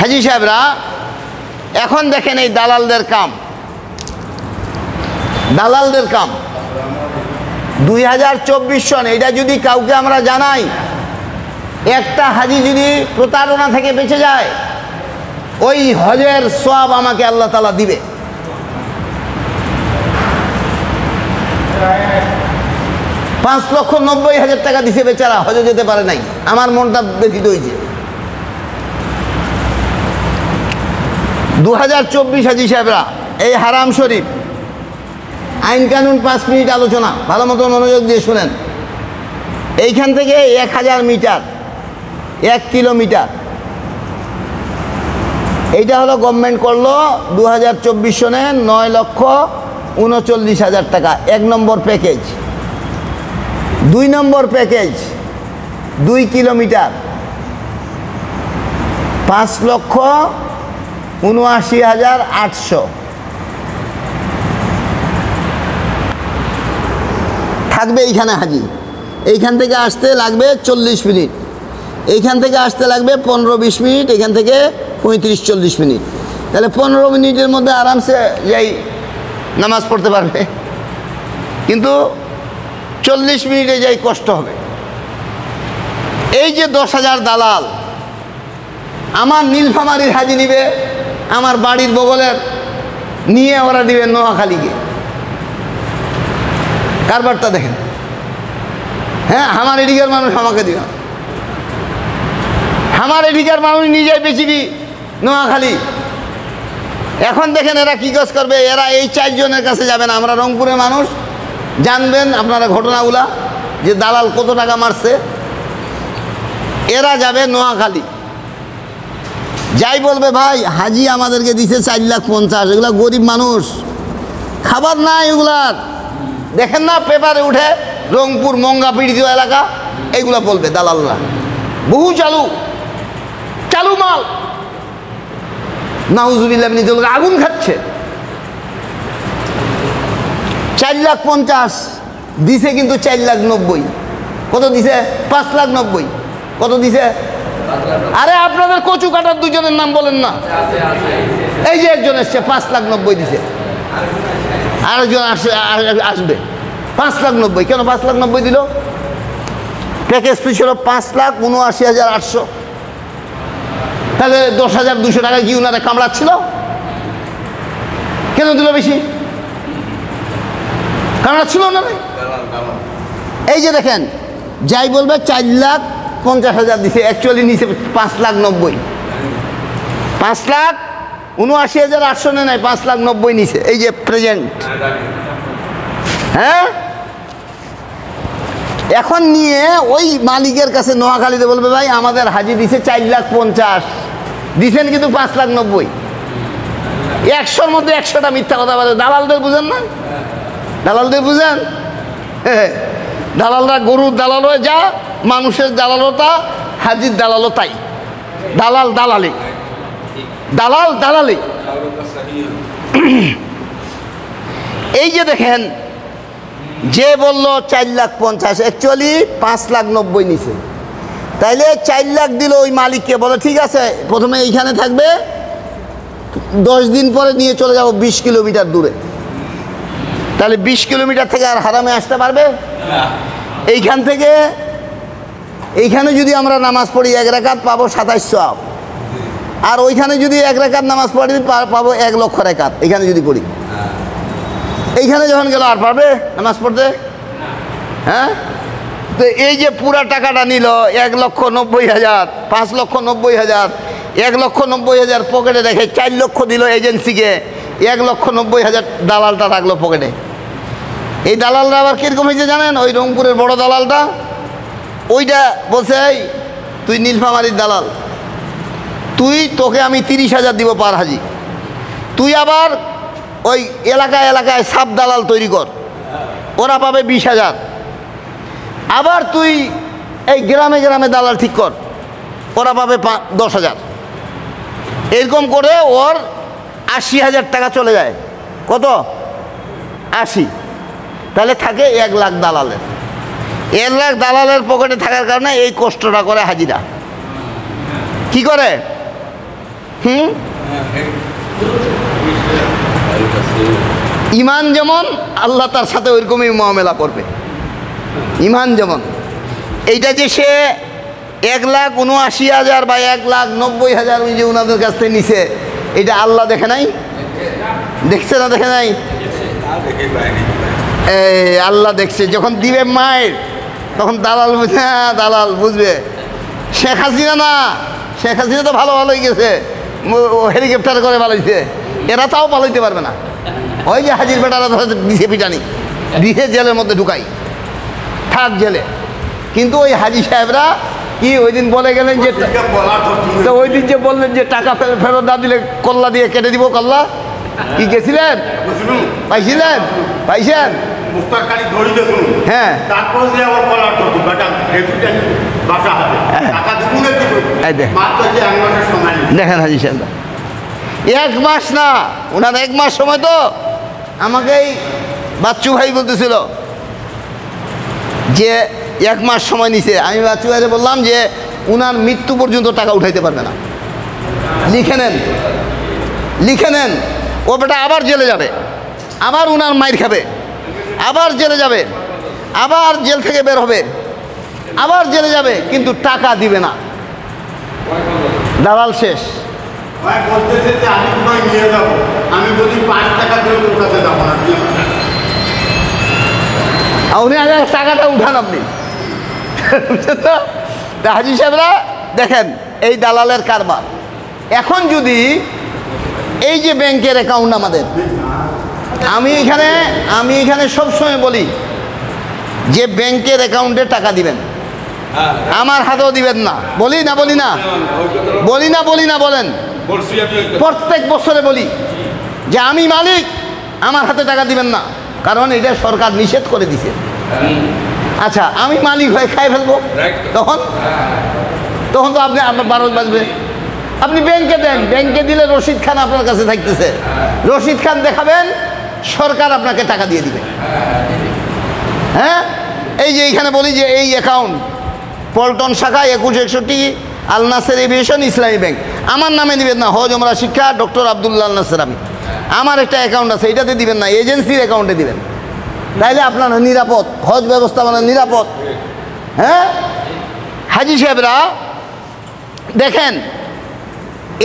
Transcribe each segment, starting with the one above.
হাজি সাহেবরা এখন দেখেন এই দালালদের কাম, দালালদের কাম 2024 সন। এটা যদি কাউকে আমরা জানাই, একটা হাজি যদি প্রতারণা থেকে বেঁচে যায়, ওই হজের সওয়াব আমাকে আল্লাহ তাআলা দিবে। $5,90,000 টাকা দিছে বেচারা, হজে যেতে পারে নাই। আমার মনটা ব্যথিত হয়েছে। 2024 হাজি সাহেবরা, এই হারাম শরীফ আইন কানুন 5 মিনিট আলোচনা, ভালো মতো মনোযোগ দিয়ে শুনেন। এইখান থেকে 1000 মিটার, 1 কিলোমিটার, এইটা হলো গভর্নমেন্ট করলো 2024 সনে 9,39,000 টাকা 1 নম্বর প্যাকেজ। 2 নম্বর প্যাকেজ 2 কিলোমিটার 5,79,800 থাকবে এইখানে হাজি। এইখান থেকে আসতে লাগবে 40 মিনিট, এইখান থেকে আসতে লাগবে 15-20 মিনিট, এখান থেকে 35-40 মিনিট। তাহলে 15 মিনিটের মধ্যে আরামসে যাই নামাজ পড়তে পারবে, কিন্তু 40 মিনিটে যাই কষ্ট হবে। এই যে 10,000 দালাল আমার নীলফামারীর হাজি নিবে, আমার বাড়ির বগলের নিয়ে ওরা দিবে নোয়াখালীকে। কারবারটা দেখেন। হ্যাঁ, আমার এদিকের মানুষ আমাকে দিবে, আমার এদিকের মানুষ নিজেই বেচিবি নোয়াখালী। এখন দেখেন এরা কি কাজ করবে। এরা এই 4 জনের কাছে যাবেন। আমরা রংপুরের মানুষ, জানবেন আপনারা ঘটনাগুলা, যে দালাল কত টাকা মারছে। এরা যাবে নোয়াখালী, যাই বলবে ভাই হাজি আমাদেরকে দিছে 4,50,000, এগুলা গরিব মানুষ, খাবার নাই এগুলার। দেখেন না পেপারে উঠে রংপুর মঙ্গা পীড়িত এলাকা, এইগুলা বলবে দালালরা। বহু চালু চালু মাল, নাউজুবিল্লাহ মিনাজ যালিক, আগুন খাচ্ছে। 4,50,000 দিছে, কিন্তু 4,90,000 কত দিছে? 5,90,000 কত দিছে? আরে আপনাদের কচু কাটার 2 জনের নাম বলেন না। এই যে একজন এসছে 5,90,000 দিছে, আরেকজন আসবে 5,90,000। কেন 5,90,000 দিল? প্যাকেজ তো ছিল 5,79,800। তাহলে 10,200 টাকা কি উনারা কামড়াচ্ছিল? কেন দিল বেশি? কামড়াচ্ছিল না? এই যে দেখেন, যাই বলবে 4,50,000 দিছে, অ্যাকচুয়ালি নিচে 5,90,000। 5,79,800 নেয়, 5,90,000 নিচে। এই যে প্রেজেন্ট। হ্যাঁ, এখন নিয়ে ওই মালিকের কাছে নোয়াখালীতে বলবে ভাই আমাদের হাজি দিছে 4,50,000 দিছেন, কিন্তু 5,90,000। 100-র মধ্যে 100টা মিথ্যা কথা বলে। দালালদের বুঝেন না? দালালদের বুঝেন? দালালরা গরুর দালালও যা, মানুষের দালালতা, হাজির দালালও তাই। দালাল দালালি, দালাল দালালি। এই যে দেখেন, যে বলল 4,50,000, অ্যাকচুয়ালি 5,90,000 নিছে। তাইলে 4 লাখ দিল ওই মালিককে। বলে ঠিক আছে, প্রথমে এইখানে থাকবে, 10 দিন পরে নিয়ে চলে যাবো 20 কিলোমিটার দূরে। তাহলে 20 কিলোমিটার থেকে আর হারামে আসতে পারবে? এইখান থেকে এইখানে যদি আমরা নামাজ পড়ি 1 রাকাত পাবো 2700, আর ওইখানে যদি 1 রাকাত নামাজ পড়ি পাবো 1,00,000 রাকাত। এইখানে যদি পড়ি, এইখানে যখন গেল আর পারবে নামাজ পড়তে? হ্যাঁ, তো এই যে পুরা টাকাটা নিল 1,90,000, 5,90,000, 1,90,000 পকেটে রেখে 4 লক্ষ দিল এজেন্সিকে, 1,90,000 দালালটা রাখলো পকেটে। এই দালালরা আবার কীরকম হয়েছে জানেন? ওই রংপুরের বড় দালালটা, ওইটা বলছে এই তুই নীলফামারীর দালাল, তোকে আমি 30,000 দিব পার হাজি। তুই আবার ওই এলাকায় এলাকায় সাব দালাল তৈরি কর, ওরা পাবে 20,000। আবার তুই এই গ্রামে গ্রামে দালাল ঠিক কর, ওরা পাবে 10,000। এরকম করে ওর 80,000 টাকা চলে যায়। কত? 80। তাহলে থাকে 1 লাখ দালালের। 1 লাখ দালালের পকেটে থাকার কারণে এই কষ্টটা করে হাজিরা। কি করে? ইমান যেমন আল্লাহ তার সাথে ওইরকমই মুআমেলা করবে। ইমান যেমন, এইটা যে সে 1,79,000 বা 1,90,000 ওই যে ওনাদের কাছ থেকে নিছে, এটা আল্লাহ দেখে নাই? দেখছে না দেখে নাই? এই আল্লাহ দেখছে। যখন দিবে মায়ের তখন দালাল বুঝে, হ্যাঁ দালাল বুঝবে। শেখ হাসিনা না, শেখ হাসিনা তো ভালো ভালোই গেছে, হেলিকপ্টার করে পালাইছে, এরা তাও পালাইতে পারবে না। ওই যে হাজির বেটারা দিছে পিটানি, দিয়ে জেলের মধ্যে ঢুকাই, থাক জেলে। কিন্তু ওই হাজি সাহেবরা কি ওই দিন বলে গেলেন যে, তো ওই দিন যে বললেন যে টাকা ফেরত না দিলে কল্লা দিয়ে কেটে দিব, কল্লা কি গেছিলেন? পাইছিলেন? পাইছেন? হ্যাঁ, দেখেন হাজি সাহেব 1 মাস না, ওনার 1 মাস সময়। তো আমাকে এই বাচ্চু ভাই বলতেছিল যে 1 মাস সময় নিছে। আমি বাচ্চু ভাইরে বললাম যে উনার মৃত্যু পর্যন্ত টাকা উঠাইতে পারবে না, লিখে নেন, লিখে নেন। ও বেটা আবার জেলে যাবে, আবার উনার মাইর খাবে, আবার জেলে যাবে, আবার জেল থেকে বের হবে, আবার জেলে যাবে, কিন্তু টাকা দিবে না। দালাল শেষ। উনি আগে টাকাটা উঠান আপনি। তো হাজি সাহেবরা দেখেন এই দালালের কারবার। এখন যদি এই যে ব্যাংকের অ্যাকাউন্ট আমাদের, আমি এখানে সবসময় বলি যে ব্যাংকের অ্যাকাউন্টে টাকা দিবেন, আমার হাতেও দিবেন না। বলি না বলি না বলি না বলি না বলেন, প্রত্যেক বছরে বলি যে আমি মালিক, আমার হাতে টাকা দিবেন না, কারণ এটা সরকার নিষেধ করে দিছে। আচ্ছা, আমি মালিক হয়ে খাই ফেলবো, তখন তখন তো আপনি আপনার 12 বাজবে। আপনি ব্যাংকে দেন, ব্যাংকে দিলে রশিদ খান আপনার কাছে থাকতেছে, রশিদ খান দেখাবেন, সরকার আপনাকে টাকা দিয়ে দিবে। হ্যাঁ, এই যে এইখানে বলি যে এই অ্যাকাউন্ট পল্টন শাখা 2161 আল নাসের এভিয়েশন ইসলামী ব্যাংক, আমার নামে দিবেন না। হজ ওমরা শিক্ষা ডক্টর আব্দুল্লাহ নাসের, আমি আমার একটা অ্যাকাউন্ট আছে, এটাতে দিবেন না, এজেন্সির অ্যাকাউন্টে দিবেন, তাইলে আপনার নিরাপদ, হজ ব্যবস্থাপনা নিরাপদ। হ্যাঁ, হাজি সাহেবরা দেখেন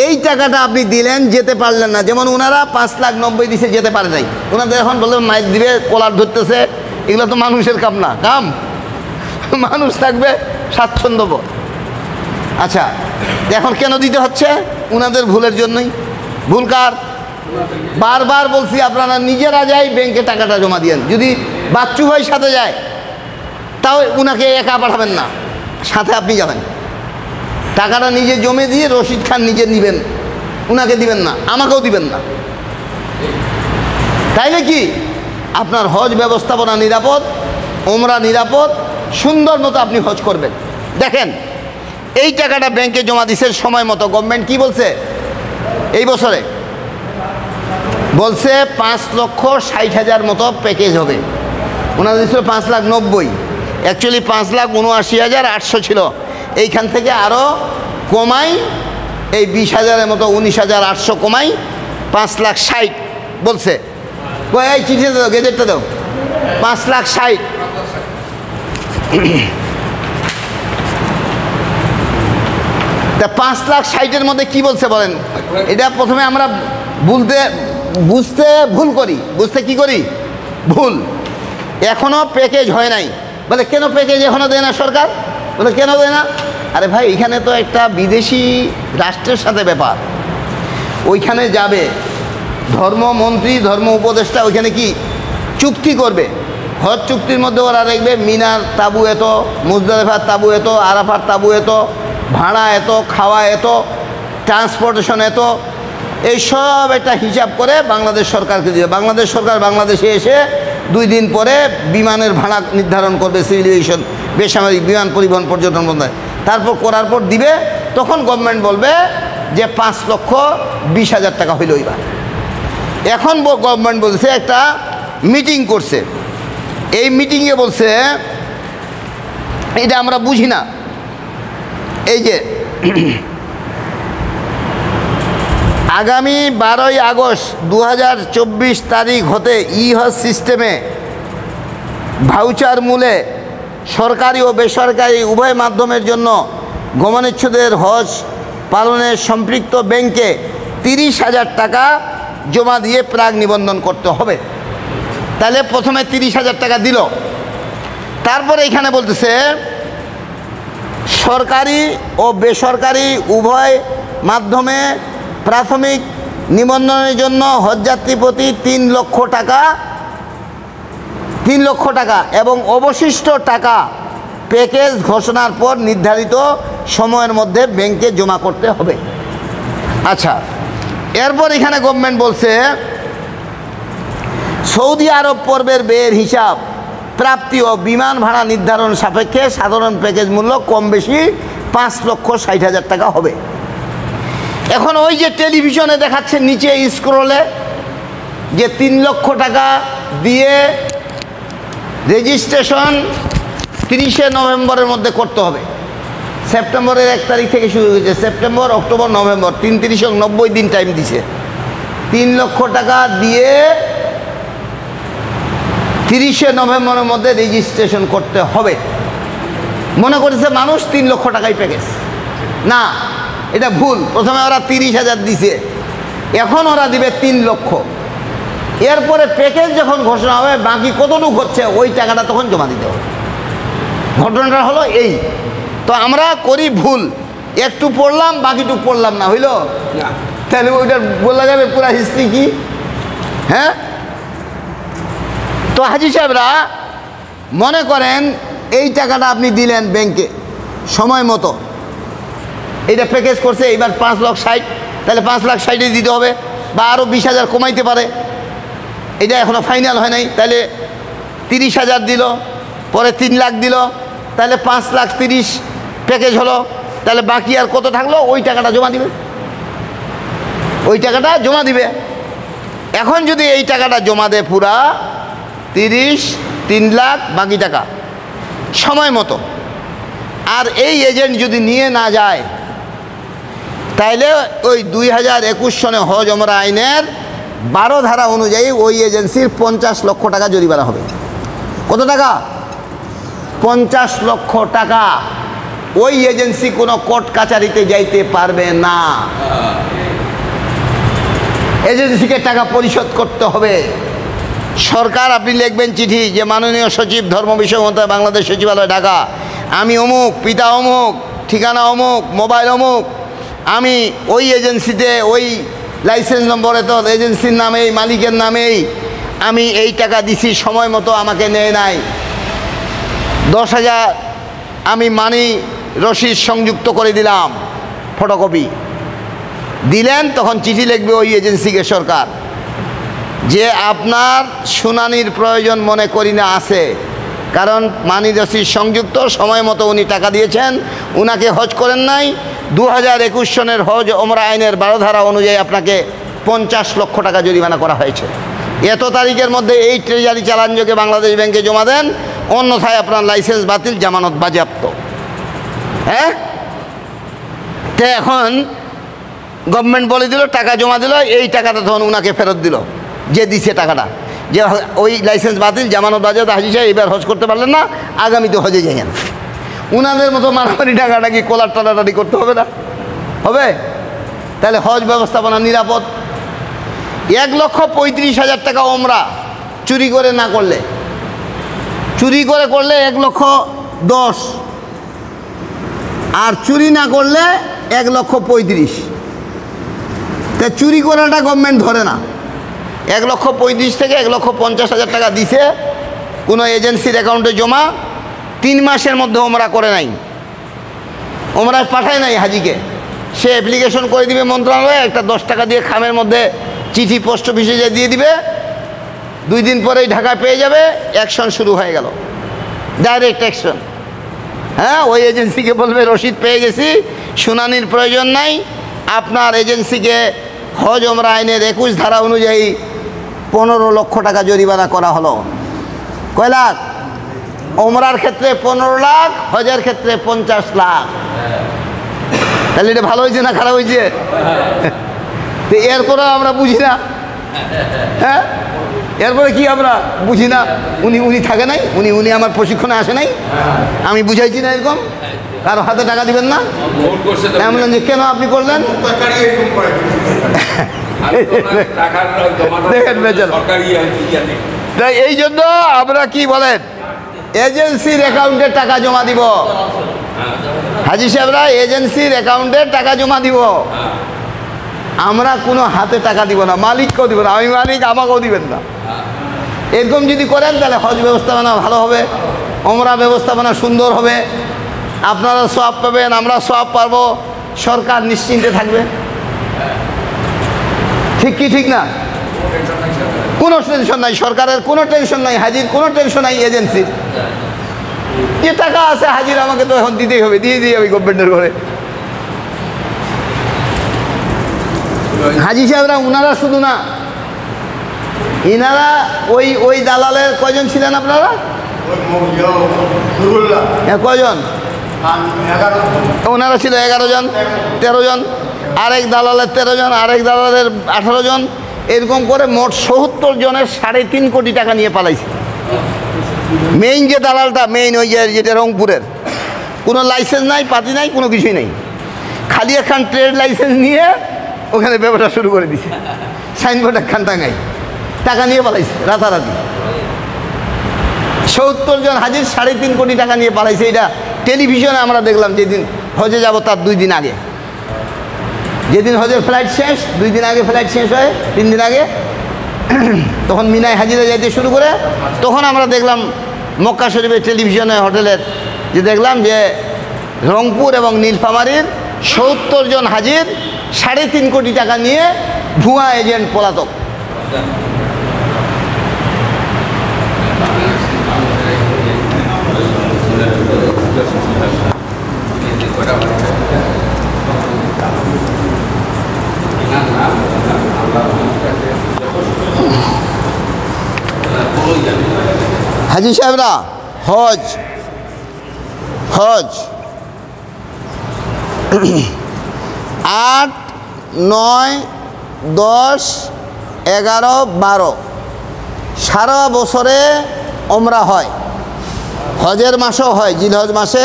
এই টাকাটা আপনি দিলেন, যেতে পারলেন না। যেমন ওনারা 5,90,000 দিছে, যেতে পারে নাই। ওনাদের এখন বললেন মাইক দিবে, কলার ধরতেছে, এগুলো তো মানুষের কাম না, কাম মানুষ থাকবে স্বাচ্ছন্দ্যবোধ। আচ্ছা, এখন কেন দিতে হচ্ছে? ওনাদের ভুলের জন্যই। ভুল কার? বারবার বলছি আপনারা নিজেরা যাই ব্যাংকে টাকাটা জমা দিয়েন। যদি বাচ্চু ভাই সাথে যায় তাও উনাকে একা পাঠাবেন না, সাথে আপনি যাবেন, টাকাটা নিজে জমে দিয়ে রশিদ খান নিজে নেবেন, উনাকে দিবেন না, আমাকেও দিবেন না। তাইলে কি আপনার হজ ব্যবস্থাপনা নিরাপদ, ওমরা নিরাপদ, সুন্দর মতো আপনি হজ করবেন। দেখেন এই টাকাটা ব্যাংকে জমা দিছে সময় মতো। গভর্নমেন্ট কি বলছে এই বছরে? বলছে 5,60,000 মতো প্যাকেজ হবে। ওনাদের ছিল 5,90,000, অ্যাকচুয়ালি 5,79,800 ছিল। এইখান থেকে আরও কমাই এই 20,000-এর মতো, 19,800 কমাই 5,60,000 বলছে। এই চিঠিটা দাও, গেজেটটা দাও, 5,60,000। তা 5,60,000-এর মধ্যে কি বলছে বলেন? এটা প্রথমে আমরা বুঝতে ভুল করি, বুঝতে কি করি ভুল। এখনও প্যাকেজ হয় নাই। বলে কেন প্যাকেজ এখনও দেয় না সরকার? বলে কেন দেয় না? আরে ভাই, এখানে তো একটা বিদেশি রাষ্ট্রের সাথে ব্যাপার, ওইখানে যাবে ধর্মমন্ত্রী, ধর্ম উপদেষ্টা, ওইখানে কি চুক্তি করবে। হজ চুক্তির মধ্যে ওরা দেখবে মিনার তাবু এত, মুজদালিফার তাবু এত, আরাফার তাবু এত, ভাড়া এত, খাওয়া এত, ট্রান্সপোর্টেশন এত, এইসব একটা হিসাব করে বাংলাদেশ সরকারকে দিবে। বাংলাদেশ সরকার বাংলাদেশে এসে 2 দিন পরে বিমানের ভাড়া নির্ধারণ করবে, সিভিল এভিয়েশন, বেসামরিক বিমান পরিবহন পর্যটন মন্ত্রণালয়। তারপর করার পর দিবে, তখন গভর্নমেন্ট বলবে যে 5,20,000 টাকা হইল এইবার। এখন গভর্নমেন্ট বলছে একটা মিটিং করছে, এই মিটিংয়ে বলছে এটা আমরা বুঝি না, এই যে আগামী 12ই আগস্ট 2024 তারিখ হতে ই হজ সিস্টেমে ভাউচার মূলে সরকারি ও বেসরকারি উভয় মাধ্যমের জন্য গমনেচ্ছুদের হজ পালনে সম্পৃক্ত ব্যাংকে 30,000 টাকা জমা দিয়ে প্রাক নিবন্ধন করতে হবে। তাহলে প্রথমে 30,000 টাকা দিল, তারপরে এখানে বলতেছে সরকারি ও বেসরকারি উভয় মাধ্যমে প্রাথমিক নিবন্ধনের জন্য হজযাত্রী প্রতি 3 লক্ষ টাকা এবং অবশিষ্ট টাকা প্যাকেজ ঘোষণার পর নির্ধারিত সময়ের মধ্যে ব্যাংকে জমা করতে হবে। আচ্ছা, এরপর এখানে গভর্নমেন্ট বলছে সৌদি আরব পর্বের ব্যয়ের হিসাব প্রাপ্তি ও বিমান ভাড়া নির্ধারণ সাপেক্ষে সাধারণ প্যাকেজ মূল্য কম বেশি 5,60,000 টাকা হবে। এখন ওই যে টেলিভিশনে দেখাচ্ছে নিচে স্ক্রলে যে 3 লক্ষ টাকা দিয়ে রেজিস্ট্রেশন 30শে নভেম্বরের মধ্যে করতে হবে। সেপ্টেম্বরের 1 তারিখ থেকে শুরু হয়েছে, সেপ্টেম্বর, অক্টোবর, নভেম্বর, 30 দিন টাইম দিছে। 3 লক্ষ টাকা দিয়ে 30শে নভেম্বরের মধ্যে রেজিস্ট্রেশন করতে হবে। মনে করেছে মানুষ 3 লক্ষ টাকাই প্যাকেজ, না, এটা ভুল। প্রথমে ওরা 30,000 দিছে, এখন ওরা দিবে 3 লক্ষ। এরপরে প্যাকেজ যখন ঘোষণা হবে বাকি কতটুকু হচ্ছে ওই টাকাটা তখন জমা দিতে হবে। ঘটনাটা হলো এই। তো আমরা করি ভুল, একটু পড়লাম বাকিটুকু পড়লাম না, হইল না, তাহলে ওইটা বলা যাবে পুরা হিস্ট্রি কি। হ্যাঁ, তো হাজি সাহেবরা মনে করেন এই টাকাটা আপনি দিলেন ব্যাংকে সময় মতো, এইটা প্যাকেজ করছে, এইবার 5,60,000, তাহলে 5,60,000 দিতে হবে, বা আরও 20,000 কমাইতে পারে, এটা এখনও ফাইনাল হয় নাই। তাহলে 30,000 দিল, পরে 3 লাখ দিল, তাহলে 5,30,000 প্যাকেজ হলো। তাহলে বাকি আর কত থাকলো ওই টাকাটা জমা দিবে, ওই টাকাটা জমা দিবে। এখন যদি এই টাকাটা জমা দেয় পুরা 3 লাখ বাকি টাকা সময় মতো, আর এই এজেন্ট যদি নিয়ে না যায়, তাইলে ওই 2021 সনে হজ ওমরা আইনের 12 ধারা অনুযায়ী ওই এজেন্সির 50 লক্ষ টাকা জরিমানা হবে। কত টাকা? 50 লক্ষ টাকা। ওই এজেন্সি কোনো কোর্ট কাচারিতে যাইতে পারবে না, এজেন্সিকে টাকা পরিশোধ করতে হবে। সরকার, আপনি লিখবেন চিঠি যে মাননীয় সচিব ধর্ম বিষয় মন্ত্রণালয় বাংলাদেশ সচিবালয় ঢাকা, আমি অমুক, পিতা অমুক, ঠিকানা অমুক, মোবাইল অমুক, আমি ওই এজেন্সিতে ওই লাইসেন্স নম্বরে তো এজেন্সির নামেই, মালিকের নামেই আমি এই টাকা দিছি, সময় মতো আমাকে নেয় নাই, 10,000 আমি মানি রসিদ সংযুক্ত করে দিলাম, ফটোকপি দিলেন, তখন চিঠি লিখবে ওই এজেন্সিকে সরকার যে আপনার শুনানির প্রয়োজন মনে করি না আছে, কারণ মানি রসিদ সংযুক্ত, সময় মতো উনি টাকা দিয়েছেন, উনাকে হজ করেন নাই। 2021 সনের হজ ওমরা আইনের 12 ধারা অনুযায়ী আপনাকে 50 লক্ষ টাকা জরিমানা করা হয়েছে। এত তারিখের মধ্যে এই ট্রেজারি চালানযোগে বাংলাদেশ ব্যাংকে জমা দেন, অন্যথায় আপনার লাইসেন্স বাতিল, জামানত বাজেয়াপ্ত। হ্যাঁ, তো এখন গভর্নমেন্ট বলে দিল, টাকা জমা দিল, এই টাকাটা তখন উনাকে ফেরত দিল যে দিছে টাকাটা, যে ওই লাইসেন্স বাতিল, জামানত বাজেয়াপ্ত, হাজি সাহেব এবার হজ করতে পারলেন না, আগামীতে হজে যাইয়েন। উনাদের মতো মারামারি টাকাটা কি কোলার টানাটানি করতে হবে না? হবে? তাহলে হজ ব্যবস্থাপনা নিরাপদ। 1,35,000 টাকা ওমরা চুরি করে না করলে, চুরি করে করলে 1,10,000, আর চুরি না করলে 1,35,000। তা চুরি করাটা গভর্নমেন্ট ধরে না। 1,35,000 থেকে 1,50,000 টাকা দিছে কোনো এজেন্সির অ্যাকাউন্টে জমা, 3 মাসের মধ্যে ওমরা করে নাই, ওমরায় পাঠায় নাই হাজিকে, সে অ্যাপ্লিকেশন করে দিবে মন্ত্রণালয়ে, একটা 10 টাকা দিয়ে খামের মধ্যে চিঠি পোস্ট অফিসে দিয়ে দিবে, 2 দিন পরেই ঢাকায় পেয়ে যাবে, অ্যাকশন শুরু হয়ে গেল, ডাইরেক্ট অ্যাকশন। হ্যাঁ, ওই এজেন্সিকে বলবে রসিদ পেয়ে গেছি, শুনানির প্রয়োজন নাই, আপনার এজেন্সিকে হজ ওমরা আইনের 21 ধারা অনুযায়ী 15 লক্ষ টাকা জরিমানা করা হলো। কয় লাখ? ওমরার ক্ষেত্রে 15 লাখ, হজের ক্ষেত্রে 50 লাখ। তাহলে এটা ভালো হয়েছে না খারাপ হয়েছে? তো এরপরে আমরা বুঝি না, হ্যাঁ এরপরে কি আমরা বুঝি না, উনি থাকে নাই, উনি আমার প্রশিক্ষণে আসে নাই, আমি বুঝাইছি না এরকম কারো হাতে টাকা দিবেন না। আমি বললাম যে কেন আপনি করলেন, দেখেন তাই এই জন্য আমরা কি বলেন এজেন্সির অ্যাকাউন্টে টাকা জমা দিব, হাজি সাহেবরা এজেন্সির অ্যাকাউন্টে টাকা জমা দিব, আমরা কোনো হাতে টাকা দিব না, মালিককেও দিব না, আমি মালিক আমাকেও দিবেন না। এরকম যদি করেন তাহলে হজ ব্যবস্থাপনা ভালো হবে, ওমরা ব্যবস্থাপনা সুন্দর হবে, আপনারা সওয়াব পাবেন, আমরা সওয়াব পাবো, সরকার নিশ্চিন্তে থাকবে। ঠিক কি ঠিক না? কোনো টেনশন নাই, সরকারের কোনো টেনশন নাই, হাজির কোনো টেনশন নাই, এজেন্সির যে টাকা আছে হাজির আমাকে তো এখন দিতেই হবে, দিয়ে আমি গভর্নমেন্টের ঘরে। হাজি সাহেবরা উনারা শুধু না, ইনারা ওই দালালের কয়জন ছিলেন আপনারা? কয়জন? ওনারা ছিল 11 জন 13 জন, আরেক দালালের 13 জন, আরেক দালালের 18 জন, এরকম করে মোট 70 জনের 3.5 কোটি টাকা নিয়ে পালাইছে। মেইন যে দালালটা, মেইন ওই যেটা রংপুরের, কোনো লাইসেন্স নাই, পাতি নাই, কোনো কিছুই নেই, খালি একখান ট্রেড লাইসেন্স নিয়ে ওখানে ব্যবসা শুরু করে দিছে, সাইনবোর্ড একখান টাঙ্গাই, টাকা নিয়ে পালাইছে রাতারাতি। 70 জন হাজির 3.5 কোটি টাকা নিয়ে পালাইছে। এটা টেলিভিশনে আমরা দেখলাম যেদিন হজে যাব তার 2 দিন আগে, যেদিন হজের ফ্লাইট শেষ, 2 দিন আগে ফ্লাইট শেষ হয়, 3 দিন আগে, তখন মিনায় হাজিরা যাইতে শুরু করে, তখন আমরা দেখলাম মক্কা শরীফের টেলিভিশনে হোটেলের যে দেখলাম যে রংপুর এবং নীলফামারীর 70 জন হাজির 3.5 কোটি টাকা নিয়ে ভুয়া এজেন্ট পলাতক। হাজি সাহেবরা হজ 8, 9, 10, 11, 12 সারা বছরে ওমরা হয়, হজের মাসও হয় জিলহজ মাসে।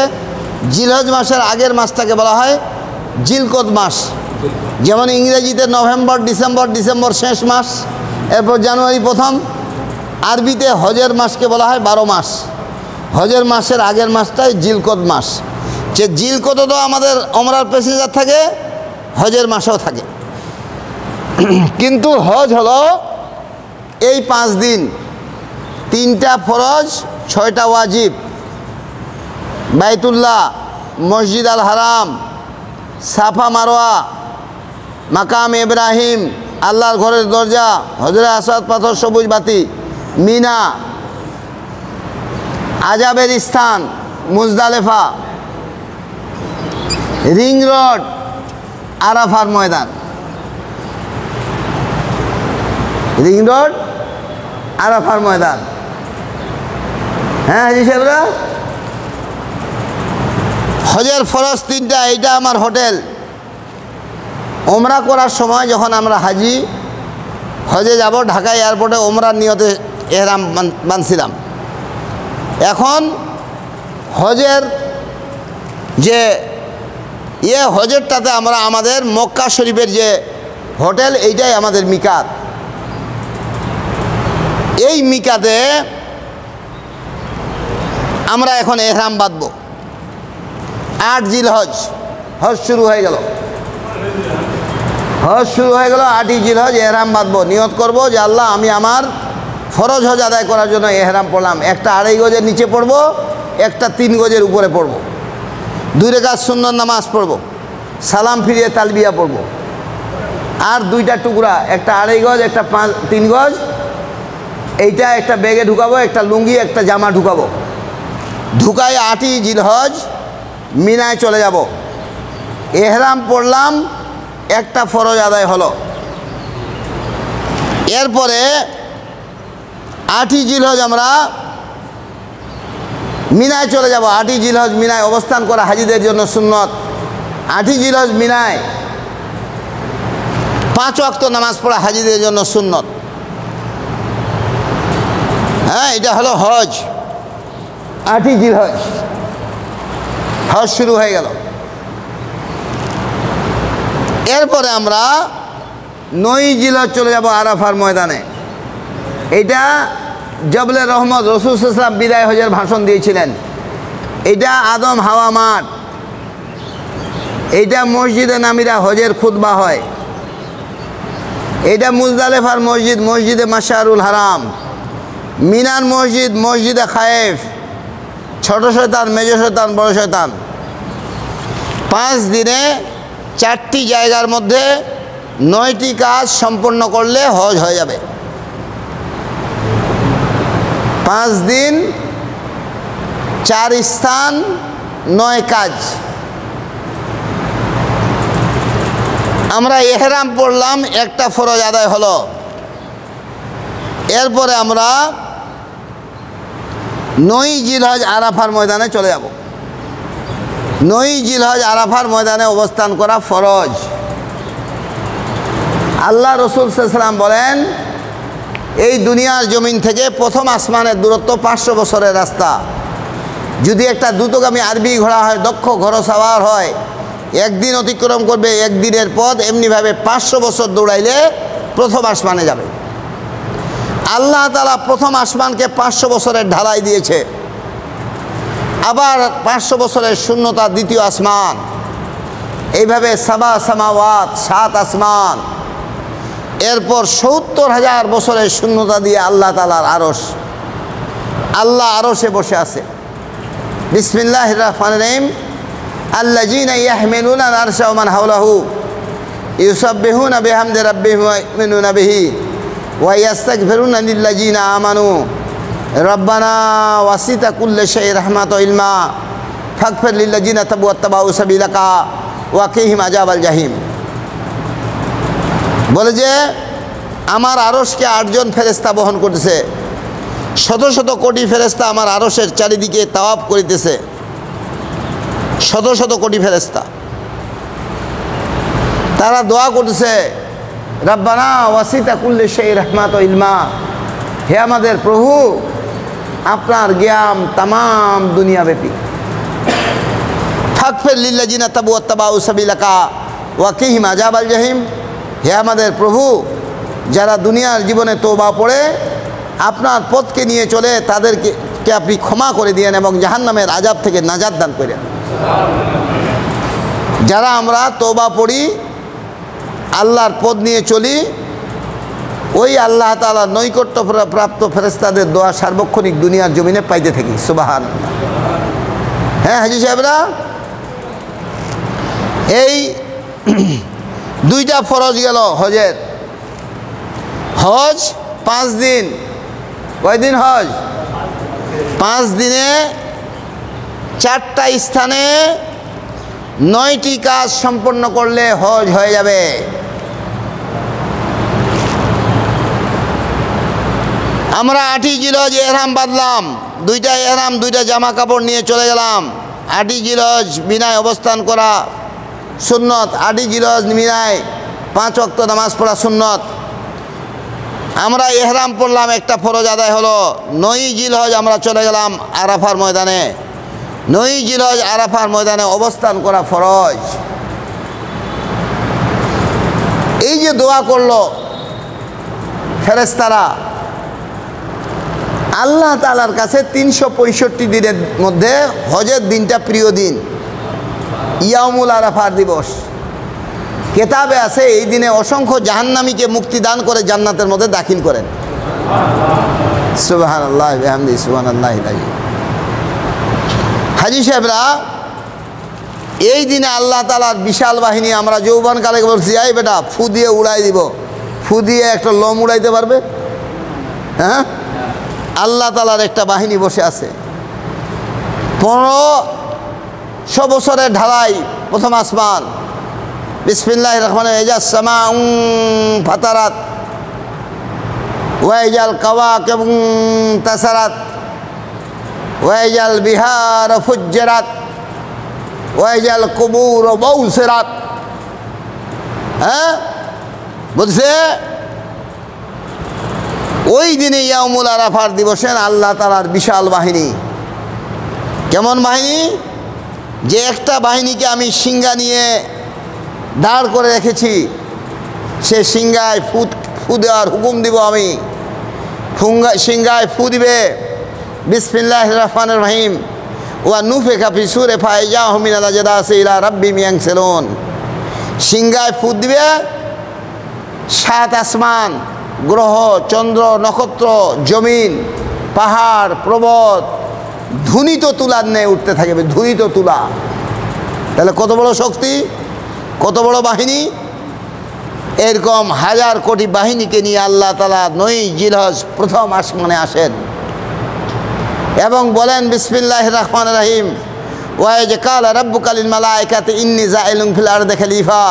জিলহজ মাসের আগের মাসটাকে বলা হয় জিলকদ মাস, যেমন ইংরেজিতে নভেম্বর, ডিসেম্বর শেষ মাস, এরপর জানুয়ারি প্রথম। আরবিতে হজের মাসকে বলা হয় 12 মাস, হজের মাসের আগের মাসটাই জিলকদ মাস। যে জিলকদও তো আমাদের ওমরার প্যাসেঞ্জার থাকে, হজের মাসেও থাকে, কিন্তু হজ হলো এই 5 দিন, 3টা ফরজ, 6টা ওয়াজিব, বাইতুল্লাহ, মসজিদ আল হারাম, সাফা মারোয়া, মাকাম ইব্রাহিম, আল্লাহর ঘরের দরজা, হজরে আসওয়াদ পাথর সবুজ বাতি, মিনা, আজাবের স্থান মুজদালেফা, রিং রোড, আরাফার ময়দান। রিং রোড, আরাফার ময়দান। হ্যাঁ হাজি সাহেবরা, হজের ফরজ 3টা, এইটা আমার হোটেল। ওমরা করার সময় যখন আমরা হাজি হজে যাব, ঢাকা এয়ারপোর্টে ওমরার নিয়তে এহরাম বাঁধছিলাম। এখন হজের যে হজেরটাতে আমরা আমাদের মক্কা শরীফের যে হোটেল, এইটাই আমাদের মিকাত। এই মিকাতে আমরা এখন এহরাম বাঁধব। 8 জিলহজ হজ শুরু হয়ে গেল, 8ই জিলহজ এহরাম বাঁধব। নিয়ত করব যে আল্লাহ, আমি আমার ফরজ হজ আদায় করার জন্য এহরাম পড়লাম। একটা 2.5 গজের নিচে পড়ব, একটা 3 গজের উপরে পড়ব। 2 রাকাত সুন্নত নামাজ পড়ব, সালাম ফিরিয়ে তালবিয়া পড়ব। আর 2টা টুকরা, একটা 2.5 গজ, একটা 3 গজ, এইটা একটা ব্যাগে ঢুকাবো, একটা লুঙ্গি, একটা জামা ঢুকাবো। ঢুকাই 8ই জিলহজ মিনায় চলে যাব। এহরাম পড়লাম, একটা ফরজ আদায় হলো। এরপরে 8ই জিলহজ আমরা মিনায় চলে যাব। 8ই জিলহজ মিনায় অবস্থান করা হাজিদের জন্য সুন্নত। 8ই জিলহজ মিনায় 5 ওয়াক্ত নামাজ পড়া হাজিদের জন্য সুন্নত। হ্যাঁ, এটা হলো হজ। 8ই জিলহজ হজ শুরু হয়ে গেল। এরপরে আমরা 9ই জিলহজ চলে যাব আরাফার ময়দানে। এটা জবলে রহমত, রাসূল সাল্লাল্লাহু আলাইহি ওয়াসাল্লাম বিদায় হজের ভাষণ দিয়েছিলেন। এটা আদম হাওয়া মাঠ, এইটা মসজিদে নামিরা হজের খুতবা হয়। এটা মুজদালেফার মসজিদ, মসজিদে মাশআরুল হারাম, মিনার মসজিদ, মসজিদে খায়েফ, ছোট শয়তান, মেজ শয়তান, বড় শয়তান। 5 দিনে 4টি জায়গার মধ্যে 9টি কাজ সম্পন্ন করলে হজ হয়ে যাবে। 5 দিন 4 স্থান 9 কাজ। আমরা ইহরাম পড়লাম, একটা ফরজ আদায় হলো। এরপরে আমরা 9ই জিলহজ আরাফার ময়দানে চলে যাব। 9ই জিলহজ আরাফার ময়দানে অবস্থান করা ফরজ। আল্লাহ রাসূল সাল্লাল্লাহু আলাইহি ওয়াসাল্লাম বলেন, এই দুনিয়ার জমিন থেকে প্রথম আসমানের দূরত্ব 500 বছরের রাস্তা। যদি একটা দ্রুতগামী আরবি ঘোড়া হয়, দক্ষ ঘোড়সাওয়ার হয়, একদিন অতিক্রম করবে 1 দিনের পথ। এমনিভাবে 500 বছর দৌড়াইলে প্রথম আসমানে যাবে। আল্লাহ তাআলা প্রথম আসমানকে 500 বছরের ঢালাই দিয়েছে। আবার 500 বছরের শূন্যতা দ্বিতীয় আসমান। এইভাবে সাবা সামাওয়াত, 7 আসমান। এরপর 70,000 বছরের শূন্যতা দিয়ে আল্লাহ তাআলার আরশ। আল্লাহ আরশে বসে আছে। বিসমিল্লাহির রহমানির রহিম। আল্লাযীনা ইয়াহমিলুনা আল-আরশা ওয়া মান হাওলাহু ইউসাব্বিহুনা বিহামদি রাব্বিহিম ওয়া ইউমিনুনা বিহি ওয়া ইস্তাগফিরুনা লিল্লাযীনা আমানু রব্বানা ওয়াসিতা কুল্লা শাইইন রাহমাতাও ওয়া ইলমা ফাগফির লিল্লাযীনা তাবু ওয়াত্তাবাউ সাবিলাকা ওয়া কিহিম আযাবাল জাহিম। বলে যে আমার আরশকে 8 জন ফেরেশতা বহন করতেছে। শত শত কোটি ফেরেশতা আমার আরশের চারিদিকে তাওয়াফ করিতেছে। শত শত কোটি ফেরেশতা, তারা দোয়া করতেছে, রব্বানা ওয়াসিতা কুল্লি শাইইন রাহমাতাও ওয়া ইলমা। হে আমাদের প্রভু, আপনার জ্ঞান তামাম দুনিয়াব্যাপী। ফাগফির লিল্লাযীনা তাবু ওয়াত্তাবাউ সাবিলাকা ওয়া কিহিম আযাবাল জাহিম। হে আমাদের প্রভু, যারা দুনিয়ার জীবনে তওবা পড়ে আপনার পথকে নিয়ে চলে, তাদেরকে আপনি ক্ষমা করে দিয়েন এবং জাহান্নামের আযাব থেকে নাজাত দান করেন। যারা আমরা তওবা পড়ি, আল্লাহর পথ নিয়ে চলি, ওই আল্লাহ তাআলার নৈকট্য প্রাপ্ত ফেরেশতাদের দোয়া সার্বক্ষণিক দুনিয়ার জমিনে পাইতে থাকি। সুবহানাল্লাহ। হ্যাঁ হাজী সাহেবরা, এই 2টা ফরজ গেল হজের। হজ 5 দিন। কয়দিন হজ? 5 দিনে 4টা স্থানে 9টি কাজ সম্পন্ন করলে হজ হয়ে যাবে। আমরা 8ই জিলহজ ইহরাম বাঁধলাম। 2টা ইহরাম, 2টা জামা কাপড় নিয়ে চলে গেলাম। 8ই জিলহজ মিনায় অবস্থান করা সুন্নত। 8ই জিলহজ মিনায় 5 ওয়াক্ত নামাজ পড়া সুন্নত। আমরা ইহরাম পড়লাম, একটা ফরজ আদায় হলো। 9ই জিলহজ আমরা চলে গেলাম আরাফার ময়দানে। 9ই জিলহজ আরাফার ময়দানে অবস্থান করা ফরজ। এই যে দোয়া করলো ফেরেশতারা, আল্লাহ তাআলার কাছে 365 দিনের মধ্যে হজের দিনটা প্রিয় দিন, ইয়াউমুল আরাফার দিবস। কেতাবে আছে এই দিনে অসংখ্য জাহান্নামীকে মুক্তি দান করে জান্নাতের মধ্যে দাখিল করেন। সুবহানাল্লাহ ওয়া বিহামদিহি সুবহানাল্লাহিল আযীম। হাজী সাহেবরা, এই দিনে আল্লাহ তাআলার বিশাল বাহিনী। আমরা যৌবনকালে বলছি, এই বেটা ফু দিয়ে উড়াই দিব। ফু দিয়ে একটা লোম উড়াইতে পারবে? হ্যাঁ, আল্লাহ তাআলার একটা বাহিনী বসে আছে। 1500 বছরের ঢালাই প্রথম আসমান। বিসমিল্লাহির রহমানির রহিম। ইজা সামাউ ফাতারাত ওয়া ইজাল কাওয়াকিবু তাসারাত ওয়া ইজাল বিহার ফুজ্জিরাত ওয়া ইজাল কুবুর বাউসিরাত। হ্যাঁ, বলছে ওই দিনে ইয়াউমুল আরাফার দিবসের আল্লাহ তাআলার বিশাল বাহিনী। কেমন বাহিনী? যে একটা বাহিনীকে আমি সিংহা নিয়ে দাঁড় করে রেখেছি, সে সিংহায় ফু দেওয়ার হুকুম দিব আমি। সিংহায় ফু দিবে, বিসমিল্লাহির রহমানির রহিম, ওয়া নুফিখা ফি সূরি ফাইজাহুম মিনাল আজদাসি ইলা রাব্বিহিম ইয়ানসিলুন। সিংহায় ফু দিবে, 7 আসমান, গ্রহ, চন্দ্র, নক্ষত্র, জমিন, পাহাড়, পর্বত ধ্বনিত তুলার ন্যায় উঠতে থাকবে, ধ্বনিত তুলা। তাহলে কত বড় শক্তি, কত বড় বাহিনী! এরকম 1000 কোটি বাহিনীকে নিয়ে আল্লাহ তাআলা 9 জিলহজ প্রথম আসমানে আসেন এবং বলেন বিসমিল্লাহির রহমানির রহিম, ওয়া ইয ক্বালা রাব্বুকা লিল মালাইকাতি ইন্নী জাইলুন ফিল আরদি খলিফা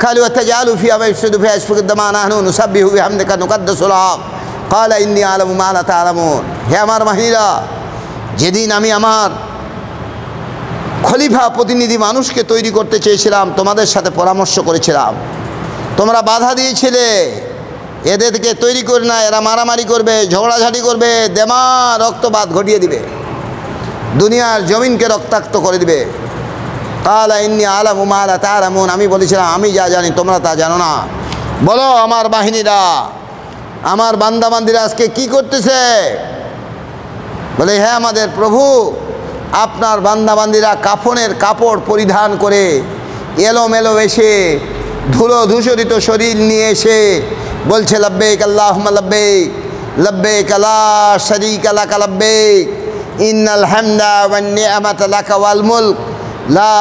ক্বালু আতাজআলু ফিহা মা ইফসিদু ফিহা ওয়া ইয়াসফিকু দিমা নাহনু নুসাব্বিহু বিহামদিকা নুকাদ্দিসু লাক ক্বালা ইন্নী আ'লামু মা লা তা'লামুন। হে আমার বাহিনীরা, যেদিন আমি আমার খলিফা প্রতিনিধি মানুষকে তৈরি করতে চেয়েছিলাম, তোমাদের সাথে পরামর্শ করেছিলাম, তোমরা বাধা দিয়েছিলে, এদেরকে তৈরি করে না, এরা মারামারি করবে, ঝগড়াঝাটি করবে, দেমা রক্তপাত ঘটিয়ে দিবে, দুনিয়ার জমিনকে রক্তাক্ত করে দিবে। ক্বালা ইন্নী আ'লামু মা লা তা'লামুন, আমি বলেছিলাম আমি যা জানি তোমরা তা জানো না। বলো আমার বাহিনীরা, আমার বান্দাবান্দিরা আজকে কি করতেছে? বলে হ্যাঁ আমাদের প্রভু, আপনার বান্দাবান্দিরা কাফনের কাপড় পরিধান করে এলোমেলো এসে ধুলো ধূসরিত শরীর নিয়ে এসে বলছে লব্বেক আল্লাহুম্মা লব্বেক, লব্বেক লা শারীকা লাকা লব্বেক, ইন্নাল হামদা ওয়ান নি'মাতা লাকা ওয়াল মুলক লা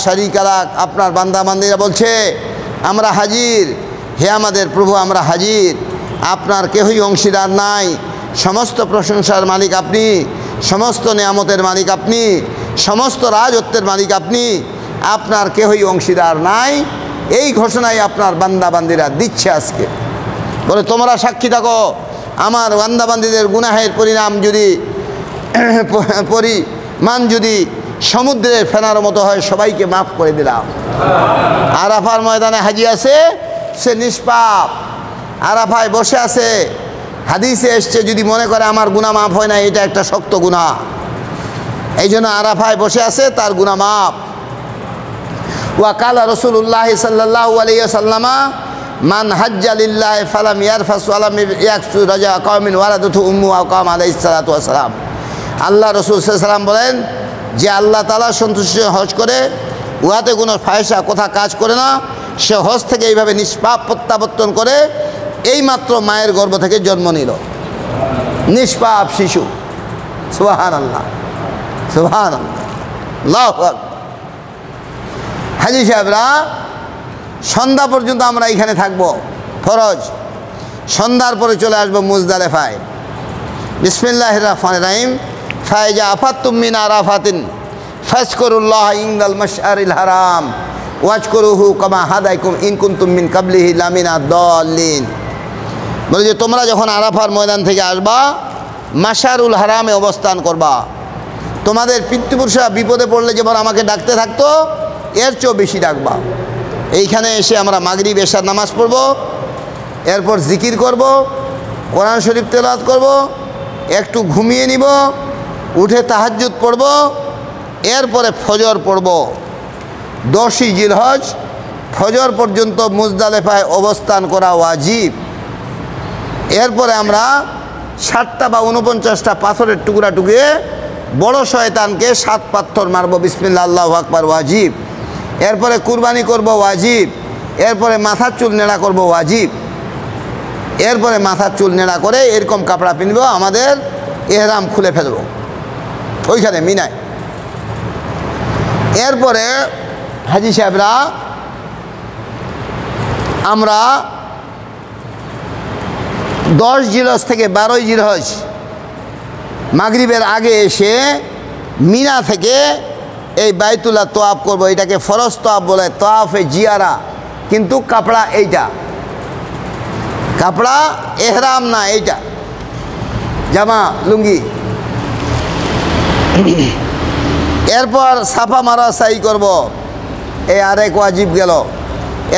শারীকা লাক। আপনার বান্দাবান্দিরা বলছে আমরা হাজির, হে আমাদের প্রভু আমরা হাজির, আপনার কেহই অংশীদার নাই, সমস্ত প্রশংসার মালিক আপনি, সমস্ত নিয়ামতের মালিক আপনি, সমস্ত রাজত্বের মালিক আপনি, আপনার কেহই অংশীদার নাই। এই ঘোষণাই আপনার বান্দাবান্দিরা দিচ্ছে আজকে। বলে তোমরা সাক্ষী থাকো, আমার বান্দাবান্দিদের গুনাহের পরিণাম যদি পরিমাণ যদি সমুদ্রের ফেনার মতো হয়, সবাইকে মাফ করে দিলাম। আরাফার ময়দানে হাজি আছে, সে নিষ্পাপ, আরাফায় বসে আছে। হাদিসে এসছে যদি মনে করে আমার গুনাহ মাফ হয় না, এটা একটা শক্ত গুনাহ, এই জন্য আরাফায় বসে আছে, তার গুনাহ মাফ। ওয়া কালা রাসূলুল্লাহ সাল্লাল্লাহু আলাইহি ওয়াসাল্লাম মান হাজ্জা লিল্লাহি ফালাম ইয়ারফাস ওয়া লাম ইয়াকসু রাজা কওমিন ওয়ালাদাতু উম্মু ওয়া কাম আলাইহিস সালাতু ওয়াস সালাম। আল্লাহ রাসূল সাল্লাল্লাহু আলাইহি ওয়াসাল্লাম বলেন যে আল্লাহ তাআলা সন্তুষ্টি হজ করে, উহাতে কোনো ফায়সা কথা কাজ করে না, সে হজ থেকে এইভাবে নিষ্পাপ প্রত্যাবর্তন করে এইমাত্র মায়ের গর্ভ থেকে জন্ম নিল, নিষ্পাপ শিশু। সুবহানাল্লাহ, সুবহানাল্লাহ, আল্লাহু আকবার। হাজী সাহেবরা, সন্ধ্যা পর্যন্ত আমরা এখানে থাকব, ফরজ। সন্ধ্যার পরে চলে আসবো মুজদালিফায়। বিসমিল্লাহির রহমানির রহিম, ফাইজা আফাতুম মিন আরাফাতিন ফাজকুরুল্লাহ ইনদাল মাশআরিল হারাম ওয়াজকুরুহু কামা হাদাইকুম ইন কুনতুম মিন কাবলিহি লামিনা দাল্লিন। বলে যে তোমরা যখন আরাফার ময়দান থেকে আসবা, মাশআরুল হারামে অবস্থান করবা। তোমাদের পিতৃপুরুষরা বিপদে পড়লে যেমন আমাকে ডাকতে থাকতো, এর চেয়েও বেশি ডাকবা। এইখানে এসে আমরা মাগরিব এশার নামাজ পড়ব, এরপর জিকির করব, কোরআন শরীফ তেলাওয়াত করব, একটু ঘুমিয়ে নিব, উঠে তাহাজ্জুদ পড়ব, এরপরে ফজর পড়ব। 10ই জিলহজ ফজর পর্যন্ত মুজদালিফায় অবস্থান করা ওয়াজিব। এরপরে আমরা 60টা বা 49টা পাথরের টুকরা টুকিয়ে বড় শয়তানকে 7 পাথর মারব, বিসমিল্লাহ আল্লাহু আকবার, ওয়াজিব। এরপরে কুরবানি করব, ওয়াজিব। এরপরে মাথার চুল নেড়া করব, ওয়াজিব। এরপরে মাথার চুল নেড়া করে এরকম কাপড়া পিনব, আমাদের এহরাম খুলে ফেলব ওইখানে মিনায়। এরপরে হাজী সাহেবরা, আমরা 10 জিলহজ থেকে 12ই জিলহজ মাগরিবের আগে এসে মিনা থেকে এই বাইতুল্লাহ তোয়াফ করব। এটাকে ফরজ তোয়াফ বলে, তোয়াফে জিয়ারা, কিন্তু কাপড়া এইটা, কাপড়া এহরাম না, এইটা জামা লুঙ্গি। এরপর সাফা মারা সাই করব, এই আরেক ওয়াজিব গেল।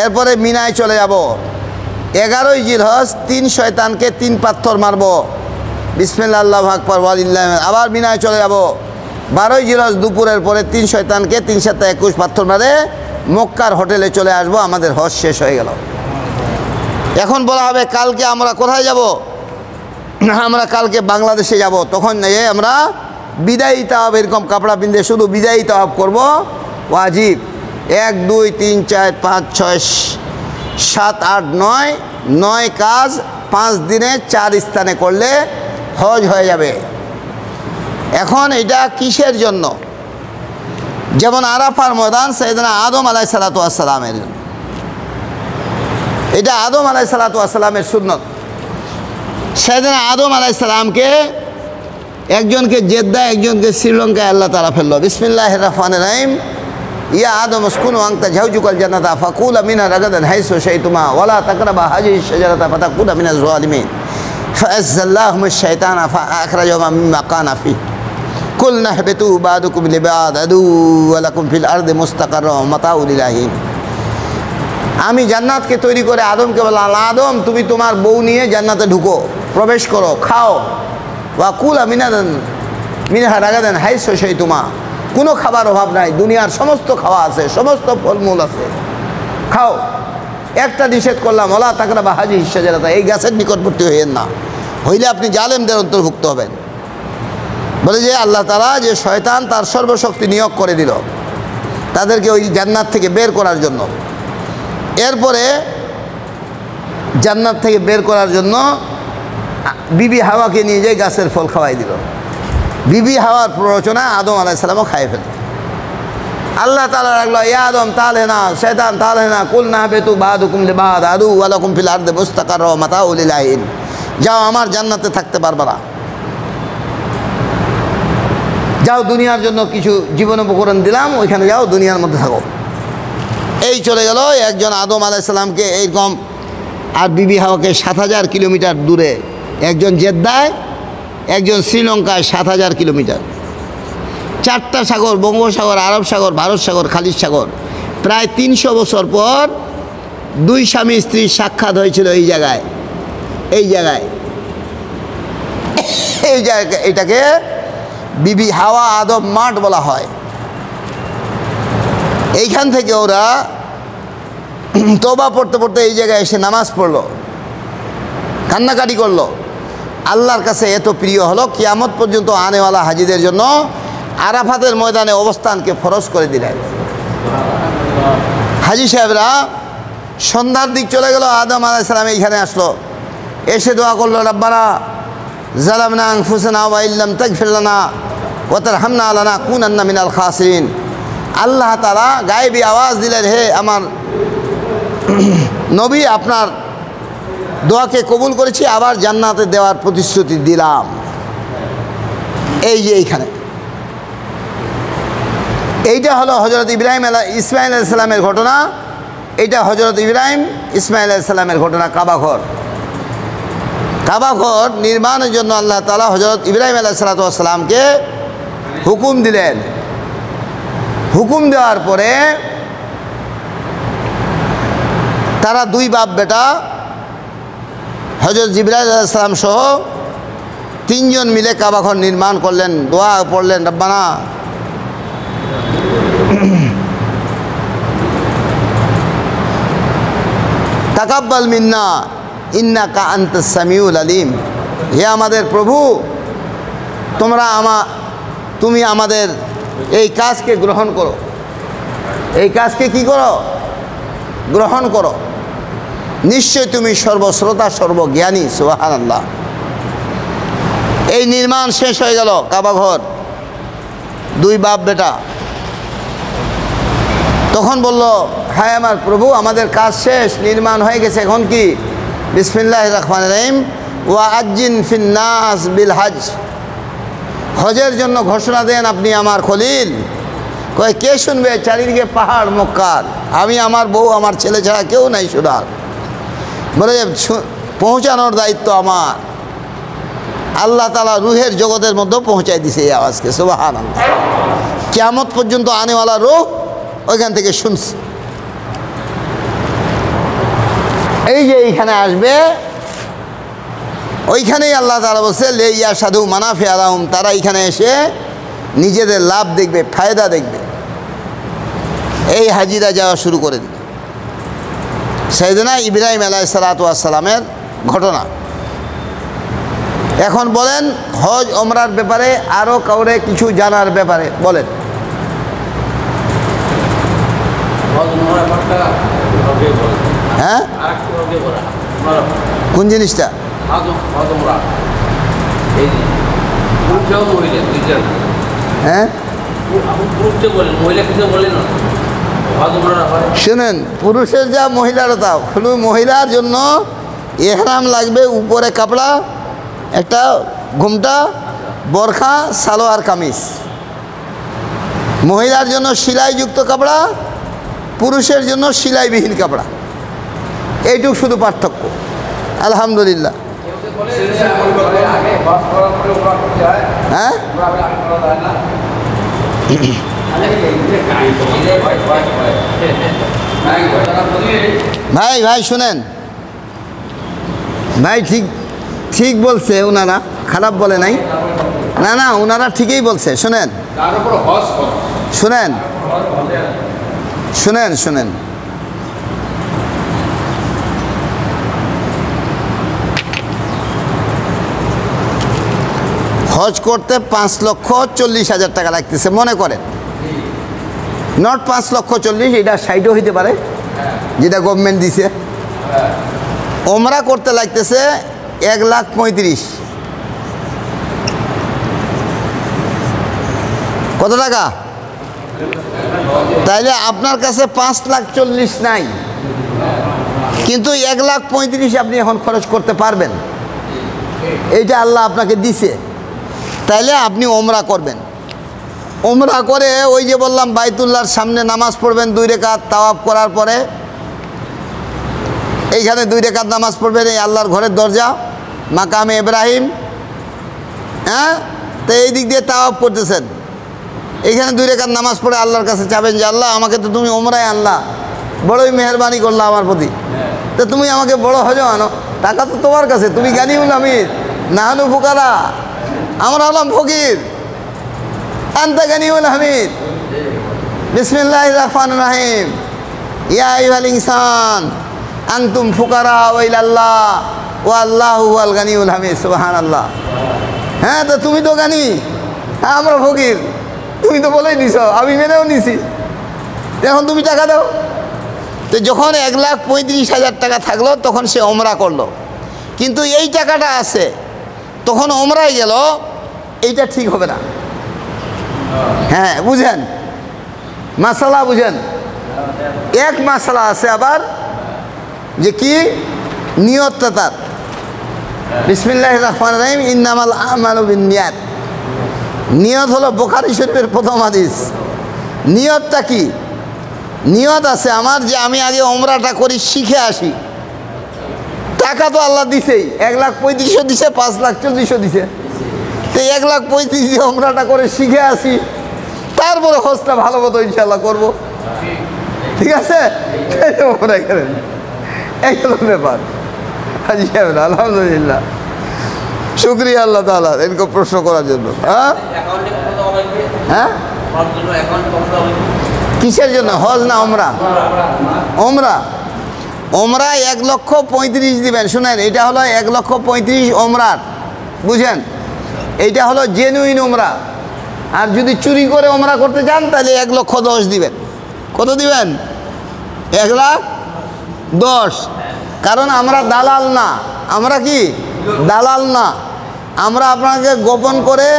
এরপরে মিনায় চলে যাব, 11ই জিলহজ 3 শয়তানকে 3 পাথর মারব, বিসমিল্লাহ আল্লাহু আকবার ওয়ালিল্লাহ, আবার মিনায় চলে যাব। 12ই জিলহজ দুপুরের পরে 3 শয়তানকে 3 7 21 পাথর মারে মক্কার হোটেলে চলে আসব, আমাদের হজ শেষ হয়ে গেল। এখন বলা হবে কালকে আমরা কোথায় যাব? আমরা কালকে বাংলাদেশে যাব। তখন আমরা বিদায়ী তাওয়াব, এরকম কাপড়া পিন্ধে শুধু বিদায়ী তাওয়াব করব, ওয়াজিব। 1 2 3 4 5 6 7 8 9 9 কাজ 5 দিনে 4 স্থানে করলে হজ হয়ে যাবে। এখন এটা কিসের জন্য? যেমন আরাফার ময়দান সাইয়েদনা আদম আলাইহিসসালাতু ওয়াসসালামের জন্য, এটা আদম আলাইহিসসালাতু ওয়াসসালামের সুন্নত। সাইয়েদনা আদম আলাইহিসসালামকে একজনকে জেদ্দা, একজনকে শ্রীলঙ্কায় আল্লাহ তাআলা ফেললো। বিসমিল্লাহির রহমানির রহিম, ইয়া আদম উসকুন আনতা জাওজুকাল জান্নাতা ফাকুলা মিনহা রাগাদান হাইসু শাইতুমা ওয়ালা তাকরাবা হাযিহি শাজারাতা ফাতাকুনা মিনাজ যালিমিন ফাআযাল্লাহুমুশ শাইতানা ফাআখরাজাহুমা মিম্মা কানা ফিহি কুলনা ইহবিতু বা'দুকুম লিবা'দ আদুওয়া লাকুম ফিল আরদি মুস্তাকাররুম ওয়া মাতাউন ইলা হিন। আমি জান্নাতকে তৈরি করে আদমকে বললাম, আদম তুমি তোমার বউ নিয়ে জান্নাতে ঢুকো, প্রবেশ করো, খাও। ওয়া কুলা মিনহা রাগাদান হাইসু শাইতুমা, কোনো খাবার অভাব নাই, দুনিয়ার সমস্ত খাওয়া আছে, সমস্ত ফলমূল আছে, খাও। একটা নিষেধ করলাম, ওয়ালা তাকরাবা হাযিহি শাজারাতা, এই গাছের নিকটবর্তী হইয়েন না, হইলে আপনি জালেমদের অন্তর্ভুক্ত হবেন। বলে যে আল্লাহ তাআলা যে শয়তান তার সর্বশক্তি নিয়োগ করে দিল তাদেরকে ওই জান্নাত থেকে বের করার জন্য। এরপরে জান্নাত থেকে বের করার জন্য বিবি হাওয়াকে নিয়ে যেয়ে গাছের ফল খাওয়াই দিল। বিবি হাওয়ার প্ররোচনা আদম আলাইহিস সালামও খাইয়ে ফেলল। আল্লাহ তাআলা রাখলো, ইয়া আদম তাহলে না, শয়তান তাহলে না, কুলনা বেতু বা'দুকুম লিবা'দ আদুওয়া লাকুম ফিল আরদি মুস্তাকাররুম ওয়া মাতাউন ইলা হিন, যাও আমার জান্নাতে থাকতে পারবা না, যাও দুনিয়ার জন্য কিছু জীবন উপকরণ দিলাম, ওইখানে যাও, দুনিয়ার মধ্যে থাকো। এই চলে গেল একজন আদম আলাইহিস সালামকে এইরকম, আর বিবি হাওয়াকে 7000 কিলোমিটার দূরে, একজন জেদ্দায়, একজন শ্রীলঙ্কায় 7000 কিলোমিটার, 4টা সাগর, বঙ্গোপসাগর, আরব সাগর, ভারত সাগর, খালিজ সাগর। প্রায় 300 বছর পর 2 স্বামী স্ত্রীর সাক্ষাৎ হয়েছিল এই জায়গায়, এই জায়গায়, এই জায়গায়। এটাকে বিবি হাওয়া আদম মাঠ বলা হয়। এইখান থেকে ওরা তওবা পড়তে পড়তে এই জায়গায় এসে নামাজ পড়লো, কান্নাকাটি করলো, আল্লাহর কাছে এত প্রিয় হলো কিয়ামত পর্যন্ত আনেওয়ালা হাজিদের জন্য আরাফাতের ময়দানে অবস্থানকে ফরজ করে দিলেন। হাজি সাহেবরা সন্ধ্যার দিক চলে গেল, আদম আলাইহিস সালাম এইখানে আসলো, এসে দোয়া করলো, রাব্বানা যালামনা আনফুসানা ওয়া ইল্লাম তাগফির লানা ওয়া তারহামনা লানাকুনান্না মিনাল খাসিরিন। আল্লাহ তাআলা গায়েবী আওয়াজ দিলেন, হে আমার নবী, আপনার দোয়াকে কবুল করেছি, আবার জান্নাতে দেওয়ার প্রতিশ্রুতি দিলাম। এই যে এইখানে, এইটা হলো হযরত ইসমাঈল আলাইহিস সালামের ঘটনা। এটা হযরত ইব্রাহিম ইসমাঈল আলাইহিস সালামের ঘটনা। কাবাঘর নির্মাণের জন্য আল্লাহ তাআলা হযরত ইব্রাহিম আলাইহিস সালামকে হুকুম দিলেন। হুকুম দেওয়ার পরে তারা 2 বাপ বেটা হযরত জিবরাইল আলাইহিস সালাম সহ 3 জন মিলে কাবাঘর নির্মাণ করলেন। দোয়া পড়লেন, রব্বানা তাকাব্বাল মিন্না ইন্নাকা আনতাস সামিউল আলিম। হে আমাদের প্রভু, তুমি আমাদের এই কাজকে গ্রহণ করো, এই কাজকে কি করো? গ্রহণ করো। নিশ্চয় তুমি সর্বশ্রোতা, সর্বজ্ঞানী। সুবহানাল্লাহ। এই নির্মাণ শেষ হয়ে গেল কাবাঘর, 2 বাপ বেটা। তখন বলল, হায় আমার প্রভু, আমাদের কাজ শেষ, নির্মাণ হয়ে গেছে, এখন কি? বিসমিল্লাহির রহমানির রহিম, ওয়া আজ্জিন ফিন নাস বিল হজ। হজের জন্য ঘোষণা দেন আপনি আমার খলিল। কয় কে শুনবে? চারিদিকে পাহাড় মক্কার, আমি, আমার বউ, আমার ছেলে ছাড়া কেউ নাই শোনার। বলে যে পৌঁছানোর দায়িত্ব আমার। আল্লাহ তাআলা রুহের জগতের মধ্যেও পৌঁছাই দিছে এই আওয়াজকে। সুবহানাল্লাহ। কিয়ামত পর্যন্ত আনেওয়ালা রূহ ওইখান থেকে শুনছে। এই যে এইখানে আসবে, ওইখানেই আল্লাহ তাআলা বলছে লে ইয়া সাধু মানাফি আলাহুম, তারা এইখানে এসে নিজেদের লাভ দেখবে, ফায়দা দেখবে। এই হাজিরা যাওয়া শুরু করে দিবে। সাইয়েদনা ইব্রাহিম আলাইহিস সালাতু ওয়াস সালামের ঘটনা। এখন বলেন হজ ওমরার ব্যাপারে আরও কাউরে কিছু জানার ব্যাপারে বলেন। হ্যাঁ, কোন জিনিসটা? হ্যাঁ শুনেন, পুরুষের যা মহিলারও তা, শুধু মহিলার জন্য এহরাম লাগবে, উপরে কাপড়া, একটা ঘুমটা, বরখা, সালোয়ার কামিজ। মহিলার জন্য সেলাইযুক্ত কাপড়া, পুরুষের জন্য সেলাইবিহীন কাপড়া, এইটুকু শুধু পার্থক্য। আলহামদুলিল্লাহ। হ্যাঁ ভাই ভাই শুনেন ভাই, ঠিক ঠিক বলছে ওনারা, খারাপ বলে নাই। না না, ওনারা ঠিকই বলছে। শুনেন শুনেন শুনেন শুনেন হজ করতে 5,40,000 টাকা লাগতেছে মনে করেন, নট 5,40,000, এটা সাইডও হইতে পারে যেটা গভর্নমেন্ট দিছে। ওমরা করতে লাগতেছে 1,35,000। কত টাকা? তাইলে আপনার কাছে 5,40,000 নাই, কিন্তু 1,35,000 আপনি এখন খরচ করতে পারবেন। এইটা আল্লাহ আপনাকে দিছে, তাইলে আপনি ওমরা করবেন। ওমরা করে ওই যে বললাম বাইতুল্লাহর সামনে নামাজ পড়বেন 2 রাকাত, তাওয়াফ করার পরে এইখানে 2 রাকাত নামাজ পড়বেন, এই আল্লাহর ঘরের দরজা মাকামে ইব্রাহিম। হ্যাঁ, তো এই দিক দিয়ে তাওয়াফ করতেছেন, এইখানে 2 রাকাত নামাজ পড়ে আল্লাহর কাছে চাবেন যে আল্লাহ আমাকে তো তুমি ওমরায় আনলা, বড়ই মেহরবানি করলা আমার প্রতি, তো তুমি আমাকে বড় হজ আনো, টাকা তো তোমার কাছে, তুমি গানিউল হামিদ, নাহানু ফুকারা, আমরা হলাম ফকির, আনতা গানিউল হামিদ। বিসমিল্লাহির রহমানির রহিম, ইয়া আইয়ুহাল ইনসান আনতুম ফুকারা ইলাল্লাহ ওয়া আল্লাহু হুয়াল গানিউল হামিদ। সুবহানাল্লাহ। হ্যাঁ, তো তুমি তো গানি, আমরা ফকির, তুমি তো বলেই দিছো, আমি মেনেও নিছি, এখন তুমি টাকা দাও। তো যখন 1,35,000 টাকা থাকলো তখন সে ওমরা করলো, কিন্তু এই টাকাটা আছে তখন ওমরায় গেল, এইটা ঠিক হবে না। হ্যাঁ বুঝেন, মাসালা বুঝেন। এক মাসালা আছে আবার, যে কি নিয়তটা তার। বিসমিল্লাহির রহমানির রহিম, ইন্নামাল আমালু বিন্নিয়াত। নিয়ত হলো বুখারী শরীফের প্রথম হাদিস। নিয়তটা কি? নিয়ত আছে আমার যে আমি আগে ওমরাটা করি, শিখে আসি। টাকা তো আল্লাহ দিছেই, 1,35,000 দিছে, 5,40,000 দিছে, তো 1,35,000 ওমরাটা করে শিখে আসি, তারপরে হজটা ভালো মতো ইনশাল্লাহ করবো। ঠিক আছে, ওমরা করেন, এই হলো ব্যাপার। আলহামদুলিল্লাহ, শুক্রিয়া আল্লাহ তাআলা এরকম প্রশ্ন করার জন্য। হ্যাঁ হ্যাঁ, কিসের জন্য? হজ না ওমরা? ওমরা। ওমরা 1,35,000 দিবেন। শুনেন, এটা হলো 1,35,000 ওমরার, বুঝেন, এইটা হলো জেনুইন ওমরা। আর যদি চুরি করে ওমরা করতে চান তাহলে 1,10,000 দিবেন। কত দিবেন? 1,10,000। কারণ আমরা দালাল না। আমরা কি দালাল না? আমরা আপনাকে গোপন করে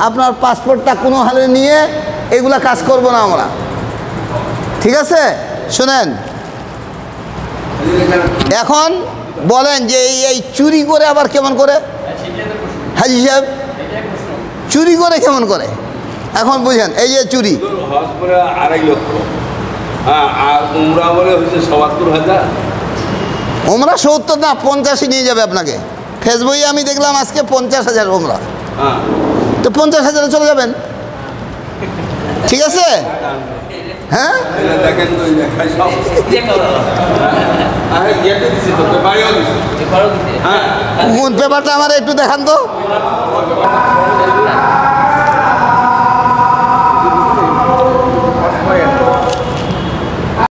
আপনার পাসপোর্টটা কোনো হালে নিয়ে এগুলা কাজ করব না আমরা। ঠিক আছে, শুনেন, এখন বলেন যে এই চুরি করে আবার কেমন করে? হাজি সাহেব, চুরি করে কেমন করে? এখন বুঝেন, এই যে চুরি, হজ করে 2.5 লক্ষ, আর উমরা বলে হচ্ছে ৭৭,০০০। ওমরা ৭০ না 85 নিয়ে যাবে আপনাকে। ফেসবুকে আমি দেখলাম আজকে 50,000 ওমরা, তো 50,000 চলে যাবেন। ঠিক আছে, হ্যাঁ এটা দেখেন তো, এই লেখায় সব ইয়েতে দিছি তো, পেপারেও দিছি। হ্যাঁ কোন পেপারটা আমার একটু দেখান তো।